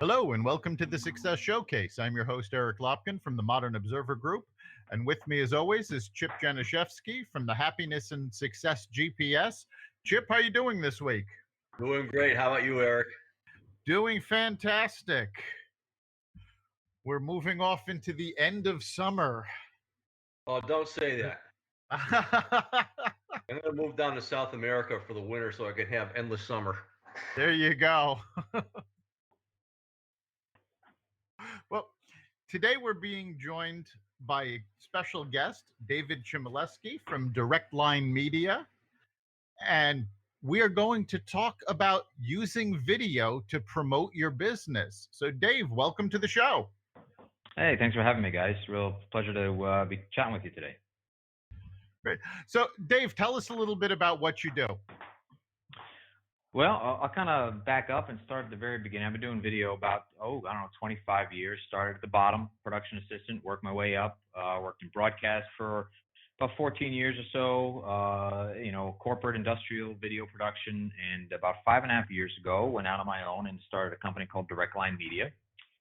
Hello and welcome to the Success Showcase. I'm your host, Eric Lopkin from the Modern Observer Group. And with me, as always, is Chip Janiszewski from the Happiness and Success GPS. Chip, how you doing this week? Doing great. How about you, Eric? Doing fantastic. We're moving off into the end of summer. Oh, don't say that. I'm going to move down to South America for the winter so I can have endless summer. There you go. Well, today we're being joined by a special guest, David Chimielewski from DirectLine Media. And we are going to talk about using video to promote your business. So, Dave, welcome to the show. Hey, thanks for having me, guys. Real pleasure to be chatting with you today. Great. So, Dave, tell us a little bit about what you do. Well, I'll kind of back up and start at the very beginning. I've been doing video about, 25 years. Started at the bottom, production assistant, worked my way up, worked in broadcast for about 14 years or so, corporate industrial video production. And about 5.5 years ago, went out on my own and started a company called DirectLine Media.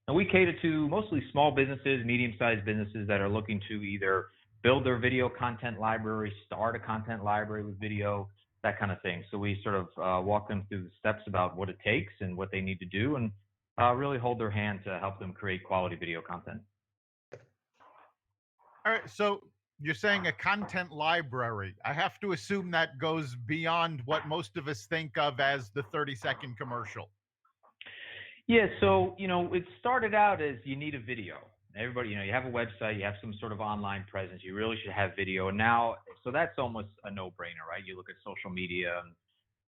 And we cater to mostly small businesses, medium-sized businesses that are looking to either build their video content library, start a content library with video, that kind of thing. So we sort of walk them through the steps about what it takes and what they need to do, and really hold their hand to help them create quality video content. All right. So you're saying a content library. I have to assume that goes beyond what most of us think of as the 30-second commercial. Yeah. So, it started out as you need a video. Everybody, you have a website, you have some sort of online presence, you really should have video. And now, so that's almost a no-brainer, right? You look at social media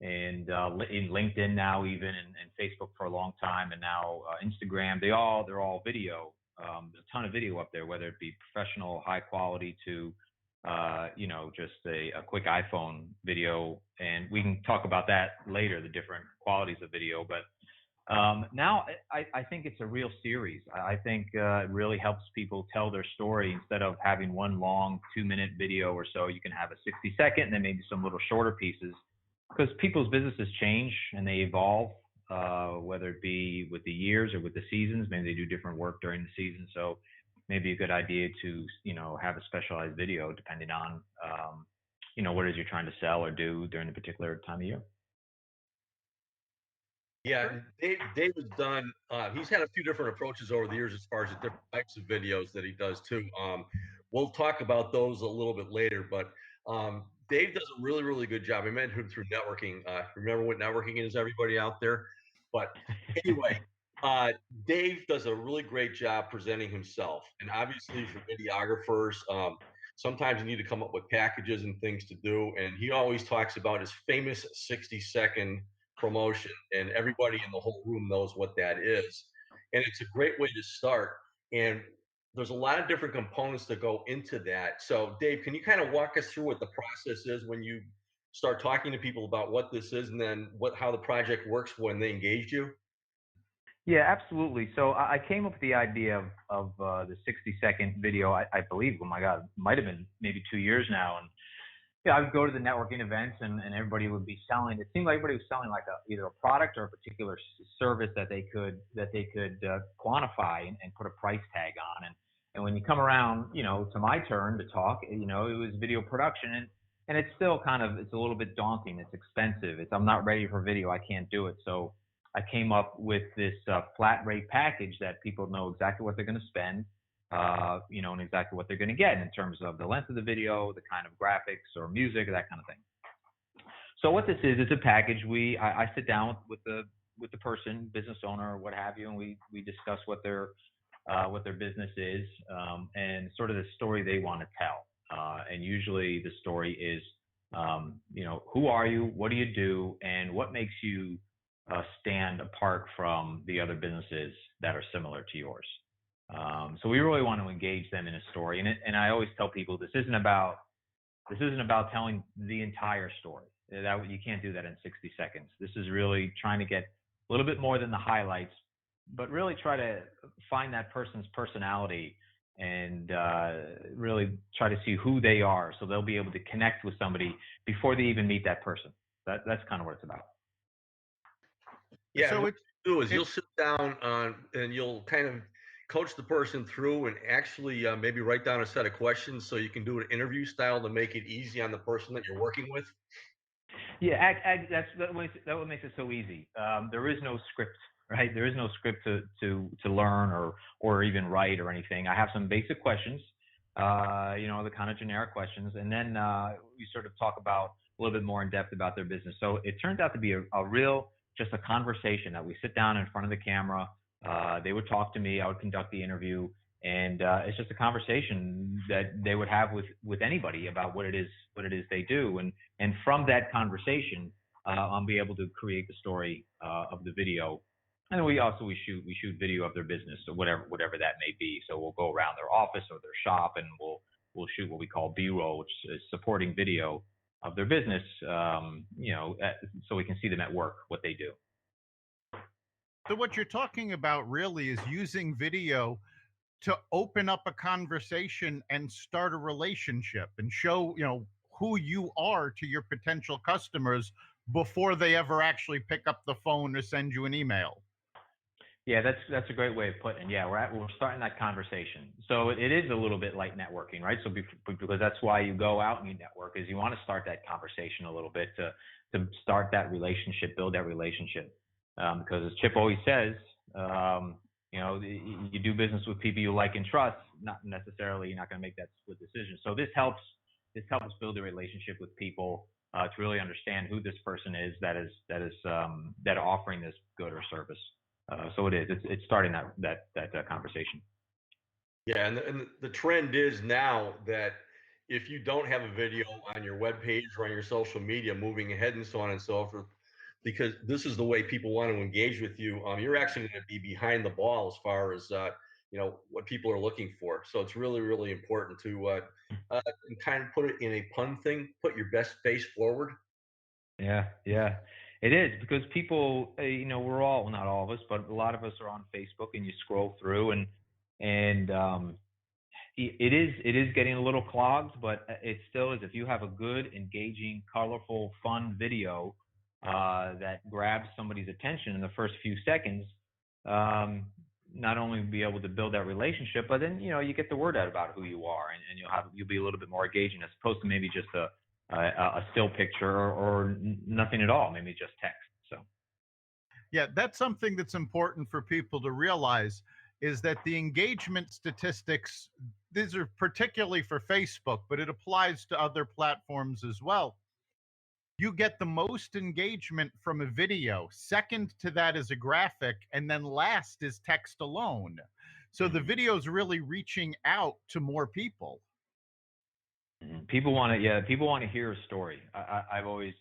and in LinkedIn now even, and Facebook for a long time, and now Instagram, they're all video. There's a ton of video up there, whether it be professional, high quality to, just a quick iPhone video. And we can talk about that later, the different qualities of video. But now I think it's a real series. I think it really helps people tell their story. Instead of having one long 2-minute video or so, you can have a 60-second and then maybe some little shorter pieces, because people's businesses change and they evolve, whether it be with the years or with the seasons. Maybe they do different work during the season. So maybe a good idea to, have a specialized video depending on, what it is you're trying to sell or do during a particular time of year. Yeah, Dave has done, he's had a few different approaches over the years as far as the different types of videos that he does too. We'll talk about those a little bit later, but Dave does a really, really good job. I met him through networking. Remember what networking is, everybody out there? But anyway, Dave does a really great job presenting himself. And obviously for videographers, sometimes you need to come up with packages and things to do. And he always talks about his famous 60-second promotion, and everybody in the whole room knows what that is. And it's a great way to start. And there's a lot of different components that go into that. So Dave, can you kind of walk us through what the process is when you start talking to people about what this is, and then how the project works when they engage you? Yeah, absolutely. So I came up with the idea of the 60-second video, I believe, oh my God, might have been maybe 2 years now. And I would go to the networking events and everybody would be selling. It seemed like everybody was selling like either a product or a particular service that they could quantify and put a price tag on. And when you come around, to my turn to talk, it was video production, and it's still it's a little bit daunting. It's expensive. I'm not ready for video. I can't do it. So I came up with this flat rate package that people know exactly what they're going to spend. And exactly what they're going to get in terms of the length of the video, the kind of graphics or music, that kind of thing. So what this is, it's a package. I sit down with the person, business owner, or what have you, and we discuss what their business is, and sort of the story they want to tell. And usually the story is, who are you, what do you do, and what makes you stand apart from the other businesses that are similar to yours. So we really want to engage them in a story, and I always tell people this isn't about telling the entire story. That you can't do that in 60 seconds. This is really trying to get a little bit more than the highlights, but really try to find that person's personality and really try to see who they are, so they'll be able to connect with somebody before they even meet that person. That's kind of what it's about. Yeah. So do is It, you'll sit down and you'll kind of coach the person through and actually maybe write down a set of questions so you can do an interview style to make it easy on the person that you're working with. Yeah, that what makes it so easy. There is no script, right? There is no script to learn or even write or anything. I have some basic questions, the kind of generic questions, and then we sort of talk about a little bit more in depth about their business. So it turns out to be a real, just a conversation that we sit down in front of the camera. They would talk to me. I would conduct the interview, and it's just a conversation that they would have with anybody about what it is they do, and from that conversation, I'll be able to create the story of the video. And we shoot video of their business, or whatever that may be. So we'll go around their office or their shop, and we'll shoot what we call B-roll, which is supporting video of their business, so we can see them at work, what they do. so what you're talking about really is using video to open up a conversation and start a relationship and show, who you are to your potential customers before they ever actually pick up the phone or send you an email. Yeah, that's a great way of putting it. Yeah, we're starting that conversation. So it is a little bit like networking, right? So because that's why you go out and you network, is you want to start that conversation a little bit to start that relationship, build that relationship. Because as Chip always says, you do business with people you like and trust. Not necessarily you're not going to make that split decision. So this helps build a relationship with people to really understand who this person is that are offering this good or service. So it's starting that conversation. Yeah, and the trend is now that if you don't have a video on your webpage or on your social media, moving ahead and so on and so forth, because this is the way people want to engage with you, you're actually going to be behind the ball as far as what people are looking for. So it's really, really important to kind of put it in a pun thing, put your best face forward. Yeah, it is, because people, we're all, well, not all of us, but a lot of us are on Facebook, and you scroll through, and it is getting a little clogged, but it still is. If you have a good, engaging, colorful, fun video that grabs somebody's attention in the first few seconds, not only be able to build that relationship, but then you get the word out about who you are, and you'll be a little bit more engaging, as opposed to maybe just a still picture or nothing at all, maybe just text. So Yeah, that's something that's important for people to realize, is that the engagement statistics, these are particularly for Facebook, but it applies to other platforms as well. You get the most engagement from a video. Second to that is a graphic, and then last is text alone. So the video is really reaching out to more people. People want to hear a story. I've always,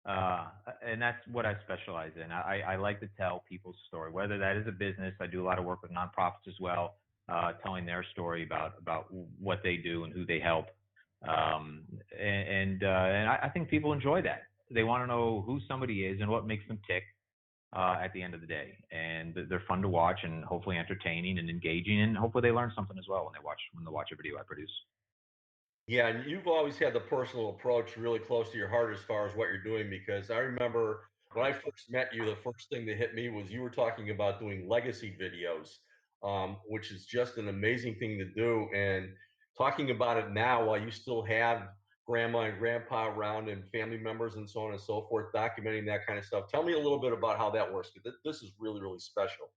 and that's what I specialize in. I like to tell people's story, whether that is a business. I do a lot of work with nonprofits as well, telling their story about what they do and who they help. And I think people enjoy that. They want to know who somebody is and what makes them tick at the end of the day. And they're fun to watch, and hopefully entertaining and engaging, and hopefully they learn something as well when they watch a video I produce. Yeah, and you've always had the personal approach really close to your heart as far as what you're doing, because I remember when I first met you, the first thing that hit me was you were talking about doing legacy videos, which is just an amazing thing to do. And talking about it now while you still have grandma and grandpa around and family members and so on and so forth, documenting that kind of stuff. Tell me a little bit about how that works, because this is really, really special.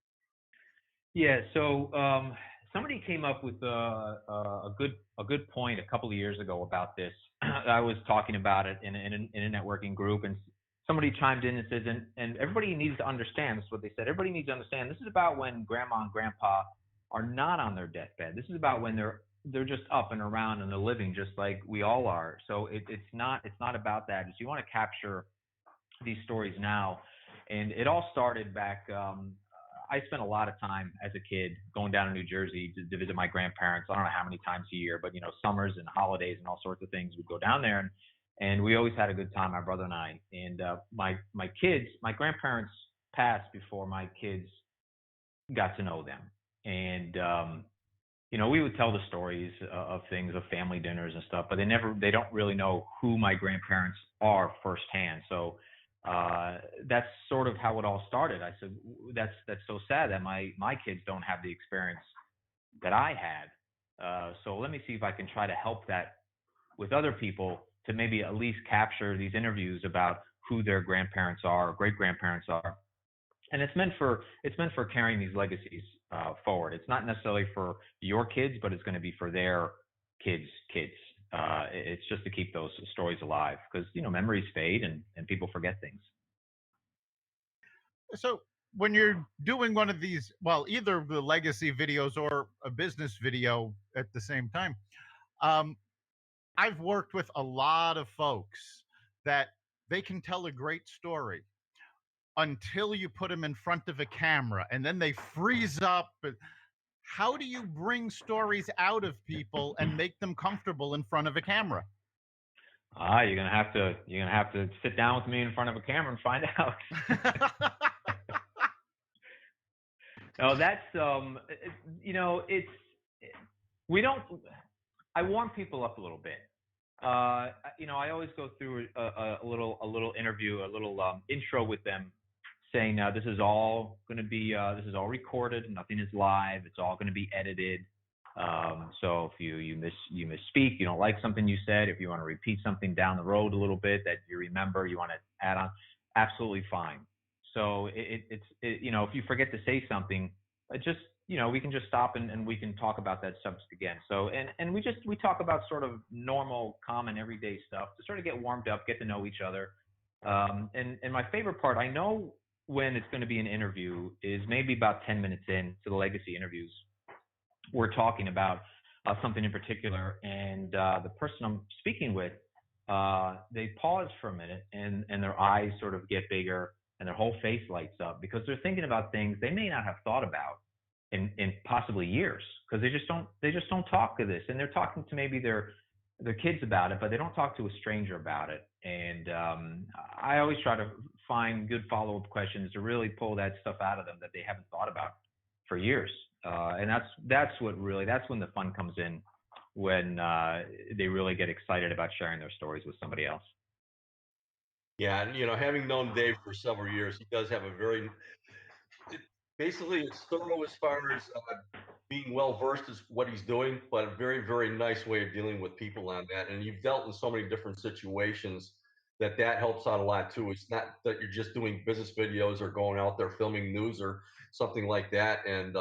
Yeah, so somebody came up with a good point a couple of years ago about this. I was talking about it in a networking group, and somebody chimed in and says, and everybody needs to understand, this is what they said, everybody needs to understand, this is about when grandma and grandpa are not on their deathbed. This is about when they're just up and around and they're living just like we all are. So it's not about that. It's, you want to capture these stories now. And it all started back, I spent a lot of time as a kid going down to New Jersey to visit my grandparents. I don't know how many times a year, but summers and holidays and all sorts of things, we'd go down there, and we always had a good time, my brother and I. And my grandparents passed before my kids got to know them. And we would tell the stories of things, of family dinners and stuff, but they don't really know who my grandparents are firsthand. So that's sort of how it all started. I said, that's so sad that my kids don't have the experience that I had. So let me see if I can try to help that with other people to maybe at least capture these interviews about who their grandparents are, or great grandparents are. And it's meant for carrying these legacies forward. It's not necessarily for your kids, but it's going to be for their kids' kids. It's just to keep those stories alive, because memories fade and people forget things. So when you're doing one of these, well, either the legacy videos or a business video at the same time, um, I've worked with a lot of folks that they can tell a great story until you put them in front of a camera and then they freeze up. How do you bring stories out of people and make them comfortable in front of a camera? You're gonna have to sit down with me in front of a camera and find out. No, that's it's we don't. I warm people up a little bit. I always go through a little interview, a little intro with them, saying this is all going to be this is all recorded. Nothing is live. It's all going to be edited. So if you misspeak, you don't like something you said, if you want to repeat something down the road a little bit that you remember, you want to add on, absolutely fine. So it's if you forget to say something, just we can just stop and we can talk about that subject again. So and we talk about sort of normal, common, everyday stuff to sort of get warmed up, get to know each other. And my favorite part, I know when it's going to be an interview, is maybe about 10 minutes in to the legacy interviews. We're talking about something in particular, and the person I'm speaking with, they pause for a minute, and their eyes sort of get bigger, and their whole face lights up, because they're thinking about things they may not have thought about in possibly years, because they just don't talk to this, and they're talking to maybe their kids about it, but they don't talk to a stranger about it. And I always try to find good follow-up questions to really pull that stuff out of them that they haven't thought about for years. And that's when the fun comes in, when they really get excited about sharing their stories with somebody else. Yeah, and having known Dave for several years, he does have a very, basically, it's thorough as far as being well versed is what he's doing, but a very, very nice way of dealing with people on that. And you've dealt in so many different situations that helps out a lot too. It's not that you're just doing business videos or going out there filming news or something like that. And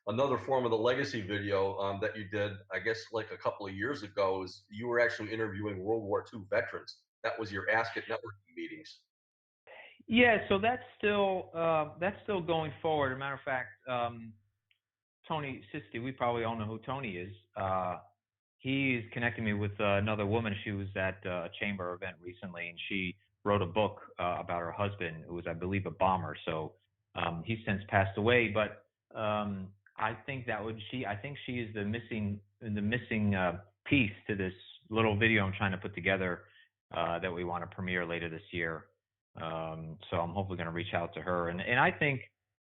another form of the legacy video that you did, I guess, like a couple of years ago, is you were actually interviewing World War II veterans. That was your Ask It networking meetings. Yeah, so that's still going forward. As a matter of fact, Tony Sisti, we probably all know who Tony is. He's connecting me with another woman. She was at a chamber event recently, and she wrote a book about her husband, who was, I believe, a bomber. So he's since passed away. But I think she is the missing piece to this little video I'm trying to put together that we want to premiere later this year. So I'm hopefully going to reach out to her, and I think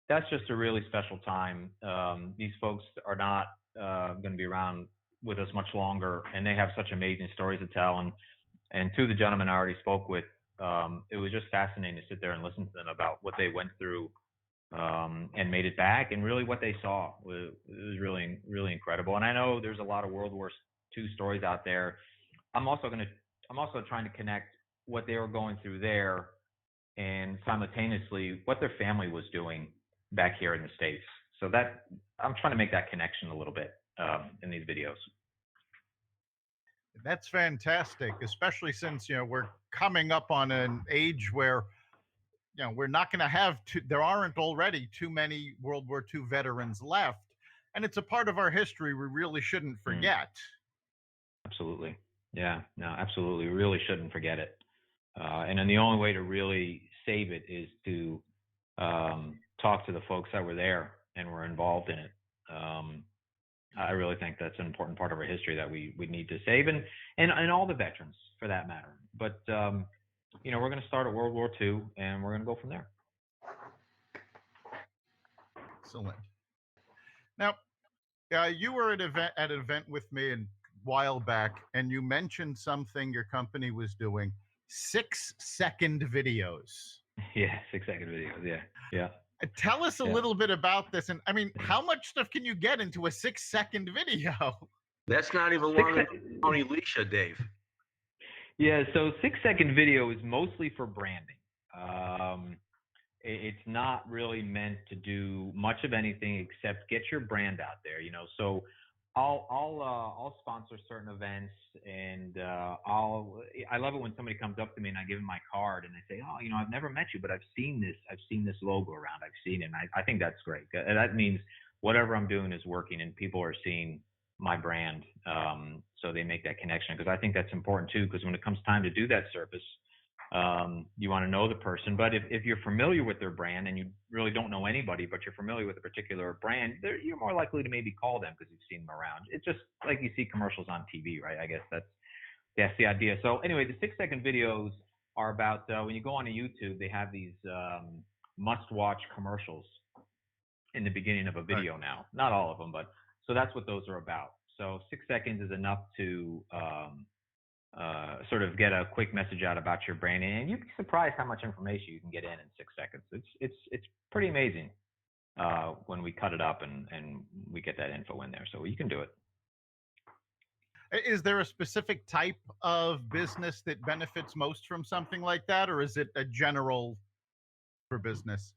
that's just a really special time. These folks are not going to be around with us much longer, and they have such amazing stories to tell. And to the gentleman I already spoke with, it was just fascinating to sit there and listen to them about what they went through and made it back, and really what they saw. It was really, really incredible. And I know there's a lot of World War II stories out there. I'm also trying to connect what they were going through there, and simultaneously what their family was doing back here in the States. So that I'm trying to make that connection a little bit in these videos. That's fantastic, especially since we're coming up on an age where we're not going to have there aren't already too many World War II veterans left, and it's a part of our history we really shouldn't forget. Absolutely. Yeah, no, absolutely. We really shouldn't forget it. And then the only way to really save it is to talk to the folks that were there and were involved in it. I really think that's an important part of our history that we need to save, and all the veterans for that matter. But we're going to start at World War II, and we're going to go from there. Excellent. Now, you were at an event with me a while back, and you mentioned something your company was doing, 6-second videos. Yeah, 6-second videos. Yeah, yeah. Tell us a Yeah. little bit about this. And I mean, how much stuff can you get into a 6-second video? That's not even Six long enough for Tony Leisha, Dave. Yeah, so 6-second video is mostly for branding. It's not really meant to do much of anything except get your brand out there. So I'll sponsor certain events, and I love it when somebody comes up to me and I give them my card and they say, oh, I've never met you, but I've seen this logo around. I've seen it. And I think that's great. That means whatever I'm doing is working and people are seeing my brand. So they make that connection, because I think that's important too, because when it comes time to do that service, you want to know the person. But if you're familiar with their brand and you really don't know anybody, but you're familiar with a particular brand, you're more likely to maybe call them because you've seen them around. It's just like you see commercials on TV, right? I guess that's the idea. So anyway, the 6-second videos are about when you go on to YouTube, they have these must-watch commercials in the beginning of a video now. Not all of them, but so that's what those are about. So 6 seconds is enough to sort of get a quick message out about your brand, and you'd be surprised how much information you can get in 6 seconds. It's pretty amazing when we cut it up and we get that info in there. So you can do it. Is there a specific type of business that benefits most from something like that, or is it a general for business?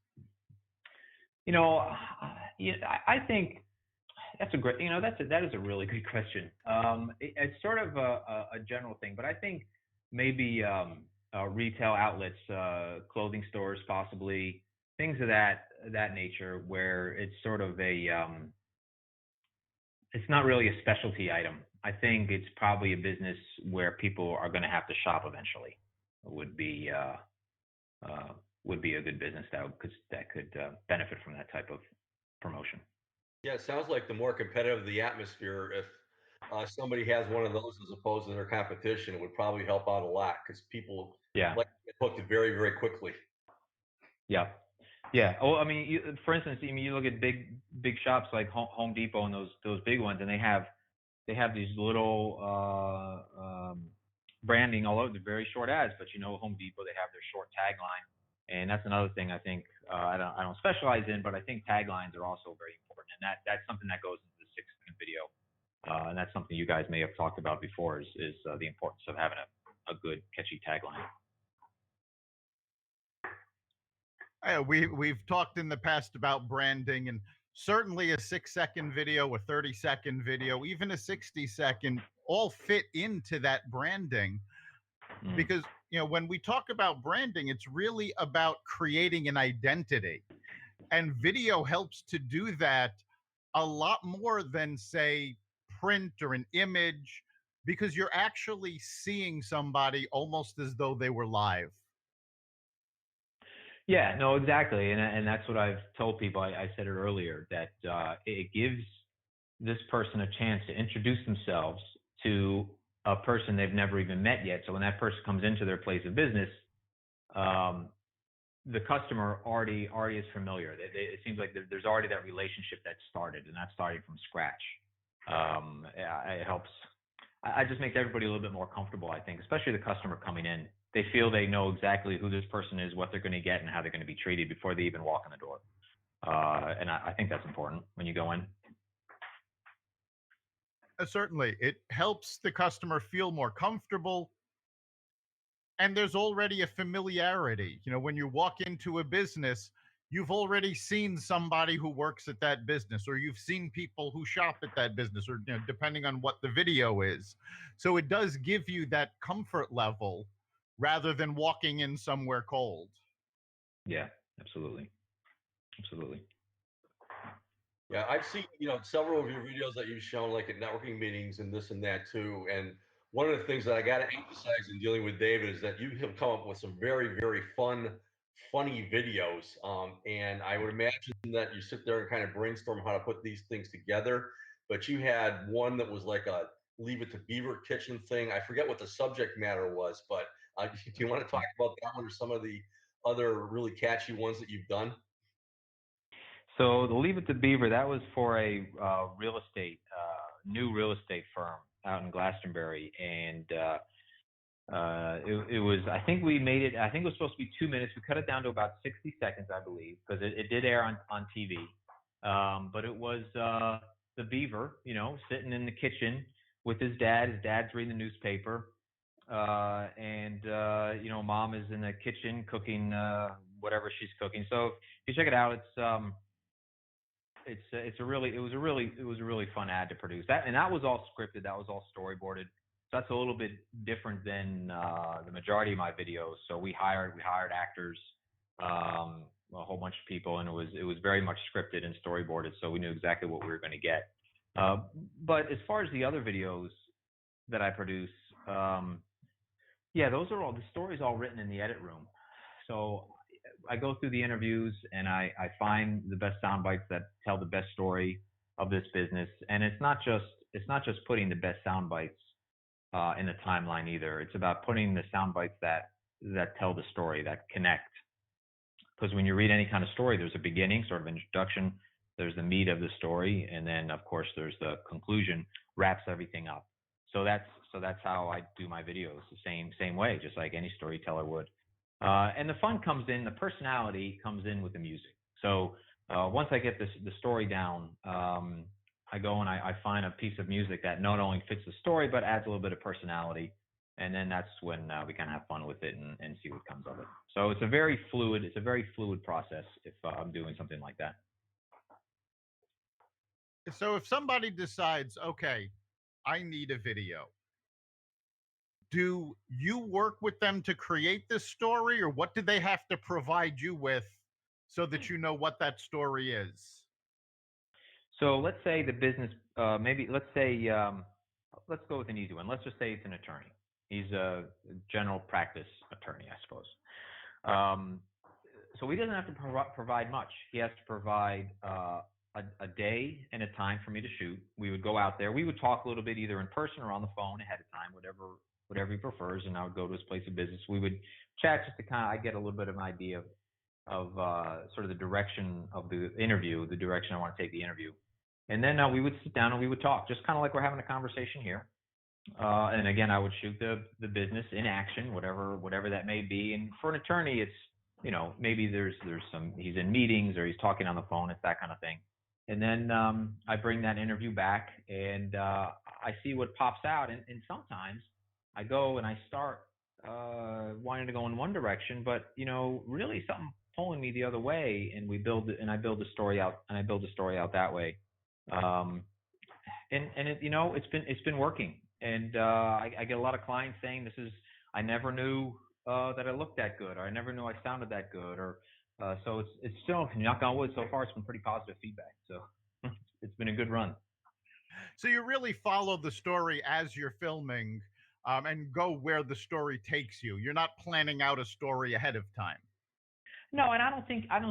I think that's a great, that is a really good question. It's sort of a general thing, but I think maybe retail outlets, clothing stores, possibly things of that nature, where it's sort of it's not really a specialty item. I think it's probably a business where people are going to have to shop eventually. Would be a good business that could benefit from that type of promotion. Yeah, it sounds like the more competitive the atmosphere, if somebody has one of those as opposed to their competition, it would probably help out a lot, because people like to get hooked very, very quickly. Yeah. Yeah. Oh, I mean, for instance, you look at big shops like Home Depot and those big ones, and they have these little branding all over, the very short ads. But Home Depot, they have their short tagline, and that's another thing I think I don't specialize in, but I think taglines are also very important, and that's something that goes into the 6-second video, and that's something you guys may have talked about before is the importance of having a good catchy tagline. We've talked in the past about branding, and certainly a 6-second video, a 30-second video, even a 60-second, all fit into that branding. Because when we talk about branding, it's really about creating an identity, and video helps to do that a lot more than, say, print or an image, because you're actually seeing somebody almost as though they were live. Yeah, no, exactly. And that's what I've told people. I said it earlier, that it gives this person a chance to introduce themselves to a person they've never even met yet. So when that person comes into their place of business, the customer already is familiar. It seems like there's already that relationship that started, and not starting from scratch. It helps. It just makes everybody a little bit more comfortable, I think, especially the customer coming in. They feel they know exactly who this person is, what they're going to get, and how they're going to be treated before they even walk in the door. And I think that's important when you go in. Certainly, it helps the customer feel more comfortable, and there's already a familiarity. When you walk into a business, you've already seen somebody who works at that business, or you've seen people who shop at that business, or depending on what the video is. So it does give you that comfort level rather than walking in somewhere cold. Yeah, absolutely. Yeah, I've seen, several of your videos that you've shown, like at networking meetings and this and that too. And one of the things that I got to emphasize in dealing with David is that you have come up with some very, very funny videos. And I would imagine that you sit there and kind of brainstorm how to put these things together. But you had one that was like a Leave It to Beaver kitchen thing. I forget what the subject matter was, but do you want to talk about that one or some of the other really catchy ones that you've done? So the Leave It to Beaver, that was for a new real estate firm out in Glastonbury, and It was, I think we made it, I think it was supposed to be 2 minutes. We cut it down to about 60 seconds, I believe, because it did air on TV. But it was the Beaver, sitting in the kitchen with his dad. His dad's reading the newspaper. And Mom is in the kitchen cooking whatever she's cooking. So if you check it out, it was a really fun ad to produce. That was all scripted. That was all storyboarded. So that's a little bit different than the majority of my videos. So we hired actors, a whole bunch of people, and it was very much scripted and storyboarded. So we knew exactly what we were going to get. But as far as the other videos that I produce, the story's all written in the edit room. So I go through the interviews and I find the best sound bites that tell the best story of this business. And it's not just putting the best sound bites in the timeline either. It's about putting the sound bites that tell the story, that connect. Because when you read any kind of story, there's a beginning, sort of introduction, there's the meat of the story, and then of course there's the conclusion, wraps everything up. So that's how I do my videos, the same way, just like any storyteller would. And the fun comes in, the personality comes in with the music. So once I get the story down, I go and I find a piece of music that not only fits the story but adds a little bit of personality, and then that's when we kind of have fun with it and see what comes of it. So it's a very fluid process if I'm doing something like that. So if somebody decides, okay, I need a video, do you work with them to create this story, or what do they have to provide you with so that you know what that story is? So let's say the business, let's go with an easy one. Let's just say it's an attorney. He's a general practice attorney, I suppose. So he doesn't have to provide much. He has to provide a day and a time for me to shoot. We would go out there. We would talk a little bit either in person or on the phone ahead of time, whatever he prefers, and I would go to his place of business. We would chat just to I get a little bit of an idea of sort of the direction of the interview, the direction I want to take the interview. And then we would sit down and we would talk, just kind of like we're having a conversation here. And again, I would shoot the business in action, whatever that may be. And for an attorney, it's, maybe there's he's in meetings or he's talking on the phone, it's that kind of thing. And then I bring that interview back and I see what pops out. And sometimes I go and I start wanting to go in one direction, but really something pulling me the other way, and I build the story out that way. And it's been working, and I get a lot of clients saying I never knew that I looked that good, or I never knew I sounded that good, or so it's still, knock on wood, so far it's been pretty positive feedback. So it's been a good run. So you really follow the story as you're filming, and go where the story takes you. You're not planning out a story ahead of time. No, and I don't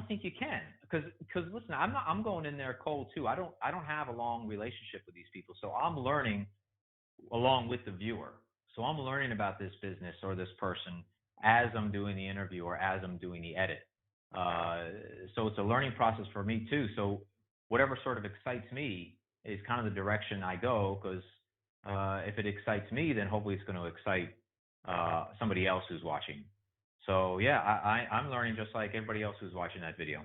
think you can, because listen, I'm going in there cold too. I don't have a long relationship with these people, so I'm learning along with the viewer. So I'm learning about this business or this person as I'm doing the interview or as I'm doing the edit. So it's a learning process for me too. So whatever sort of excites me is kind of the direction I go, because if it excites me, then hopefully it's going to excite somebody else who's watching. So yeah, I'm learning just like everybody else who's watching that video.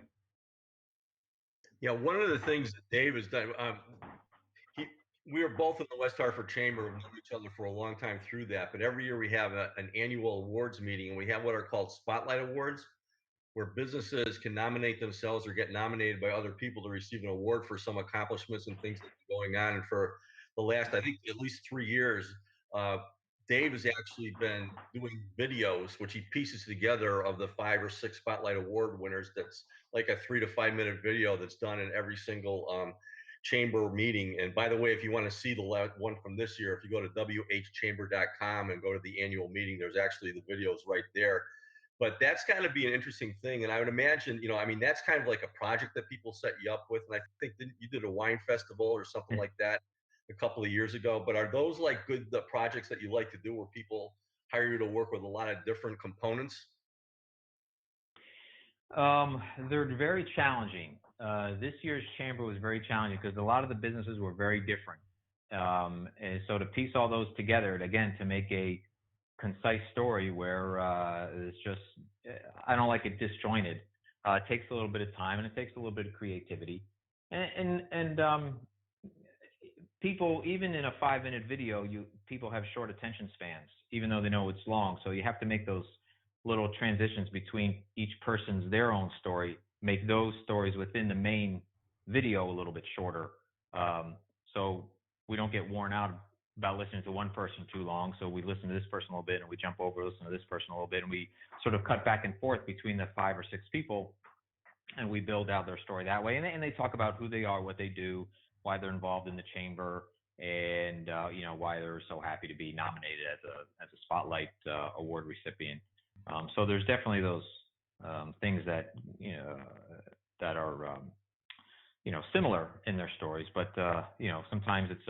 Yeah, one of the things that Dave has done, we were both in the West Hartford Chamber. We've known each other for a long time through that. But every year we have an annual awards meeting, and we have what are called Spotlight Awards, where businesses can nominate themselves or get nominated by other people to receive an award for some accomplishments and things that are going on. And for the last, I think, at least 3 years, Dave has actually been doing videos, which he pieces together of the 5 or 6 Spotlight Award winners. That's like a 3 to 5 minute video that's done in every single chamber meeting. And by the way, if you want to see the one from this year, if you go to whchamber.com and go to the annual meeting, there's actually the videos right there. But that's got to be an interesting thing. And I would imagine, that's kind of like a project that people set you up with. And I think you did a wine festival or something like that a couple of years ago. But are those like the projects that you like to do, where people hire you to work with a lot of different components? They're very challenging. This year's chamber was very challenging because a lot of the businesses were very different. And so to piece all those together, again, to make a concise story where it's just, I don't like it disjointed. It takes a little bit of time and it takes a little bit of creativity. And people, even in a 5-minute video, people have short attention spans, even though they know it's long. So you have to make those little transitions between each person's their own story, make those stories within the main video a little bit shorter. So we don't get worn out about listening to one person too long. So we listen to this person a little bit and we jump over, listen to this person a little bit, and we sort of cut back and forth between the 5 or 6 people, and we build out their story that way. And they talk about who they are, what they do, why they're involved in the chamber, and why they're so happy to be nominated as a Spotlight Award recipient. So there's definitely those things that that are similar in their stories, but sometimes it's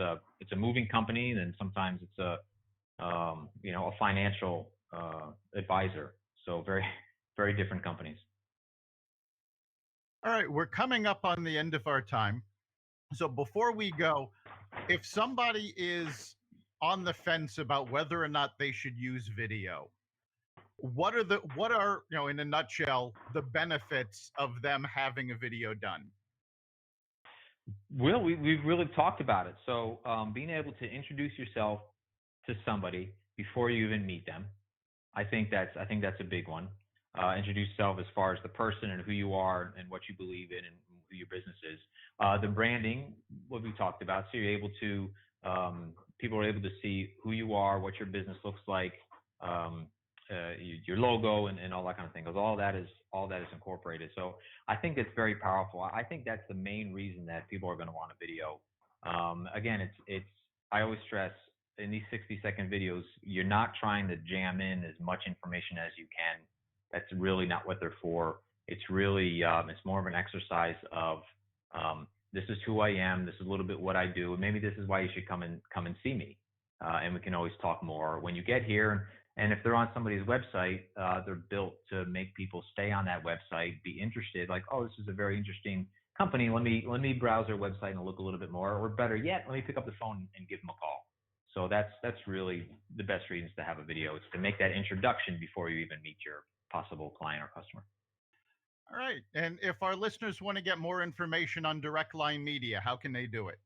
a moving company, and sometimes it's a financial advisor. So very, very different companies. All right, we're coming up on the end of our time. So before we go, if somebody is on the fence about whether or not they should use video, what are in a nutshell, the benefits of them having a video done? Well, we've really talked about it. So being able to introduce yourself to somebody before you even meet them, I think that's a big one. Introduce yourself as far as the person and who you are and what you believe in and who your business is. The branding, what we talked about, so you're able to people are able to see who you are, what your business looks like, your logo, and all that kind of thing. Because all that is incorporated. So I think it's very powerful. I think that's the main reason that people are going to want a video. Again, it's I always stress in these 60-second videos, you're not trying to jam in as much information as you can. That's really not what they're for. It's really it's more of an exercise of this is who I am. This is a little bit what I do, and maybe this is why you should come and see me. And we can always talk more when you get here. And if they're on somebody's website, they're built to make people stay on that website, be interested. Like, oh, this is a very interesting company. Let me browse their website and look a little bit more. Or better yet, let me pick up the phone and give them a call. So that's really the best reasons to have a video. It's to make that introduction before you even meet your possible client or customer. All right. And if our listeners want to get more information on DirectLine Media, how can they do it?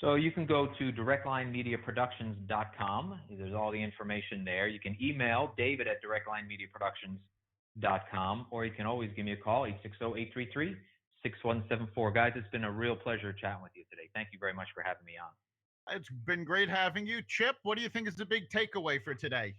So you can go to directlinemediaproductions.com. There's all the information there. You can email David at directlinemediaproductions.com, or you can always give me a call, 860-833-6174. Guys, it's been a real pleasure chatting with you today. Thank you very much for having me on. It's been great having you. Chip, what do you think is the big takeaway for today?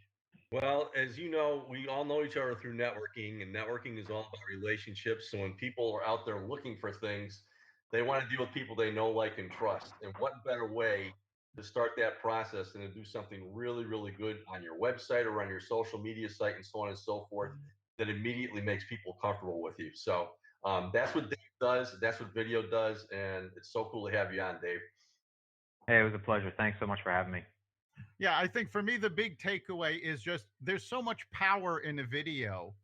Well, as you know, we all know each other through networking, and networking is all about relationships. So when people are out there looking for things, they want to deal with people they know, like, and trust. And what better way to start that process than to do something really, really good on your website or on your social media site and so on and so forth that immediately makes people comfortable with you. So that's what Dave does. That's what video does. And it's so cool to have you on, Dave. Hey, it was a pleasure. Thanks so much for having me. Yeah, I think for me, the big takeaway is just there's so much power in a video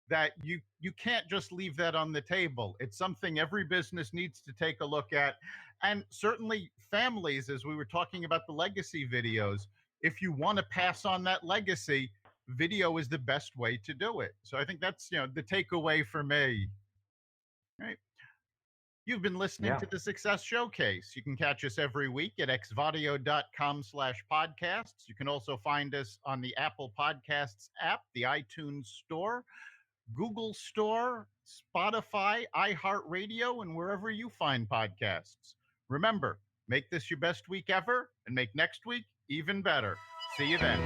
that you can't just leave that on the table. It's something every business needs to take a look at. And certainly families, as we were talking about the legacy videos, if you want to pass on that legacy, video is the best way to do it. So I think that's, the takeaway for me. All right. You've been listening to the Success Showcase. You can catch us every week at xvadio.com/podcasts. You can also find us on the Apple Podcasts app, the iTunes Store, Google Store, Spotify, iHeartRadio, and wherever you find podcasts. Remember, make this your best week ever and make next week even better. See you then.